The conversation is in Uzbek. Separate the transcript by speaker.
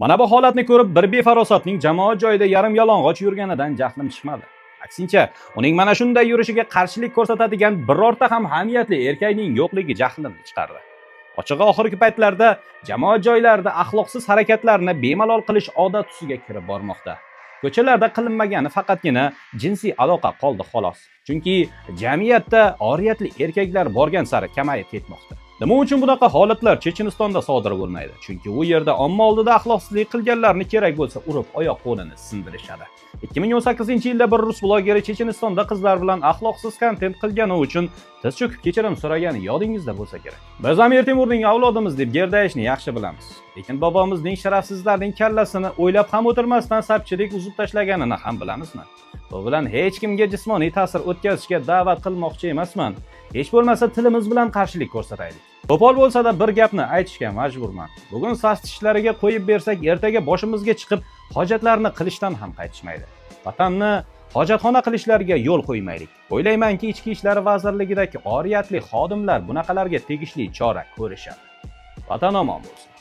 Speaker 1: Mana bu holatni ko'rib bir befarosatning jamoat joyida yarim yalang'och yurganidan jahlim chiqmadi. Aksincha, uning mana shunday yurishiga qarshilik ko'rsatadigan birorta ham hamiyatli erkakning yo'qligi jahlimni chiqardi. Ochig'i oxirgi paytlarda jamoat joylarida axloqsiz harakatlarni bemalol qilish odat tusiga kirib bormoqda. Ko'chalarda qilinmagani faqatgina jinsiy aloqa qoldi xolos. Chunki jamiyatda oriyatli erkaklar borgan sari kamayib ketmoqda. Nima uchun bunaqa holatlar Chechenistonda sodir bo'lmaydi? Chunki u yerda omma oldida axloqsizlik qilganlarni kerak bo'lsa urib oyoq qo'lini sindirishadi. 2018-yilda bir rus blogeri Chechenistonda qizlar bilan axloqsiz kontent qilgani uchun tiz cho'kib kechirim so'ragani yodingizda bo'lsa kerak. Biz Amir Temurning avlodimiz deb gerdayishni yaxshi bilamiz. Lekin bobomizning sharafsizlarning kallasini o'ylab ham o'tirmasdan sapchilik uzib tashlaganini ham bilamizmi? Bu bilan hech kimga jismoniy ta'sir o'tkazishga da'vat qilmoqchi emasman. Hech bo'lmasa tilimiz bilan qarshilik ko'rsataylik. Qo'pol bo'lsa-da bir gapni aytishga majburman. Bugun sastishlariga qo'yib bersak, ertaga boshimizga chiqib hojatlarni qilishdan ham qaytishmaydi. Vatanni hojatxona qilishlariga yo'l qo'ymaylik. O'ylaymanki, Ichki ishlar vazirligidagi oriyatli xodimlar bunaqalarga tegishli chora ko'rishadi. Vatan omon bo'lsin.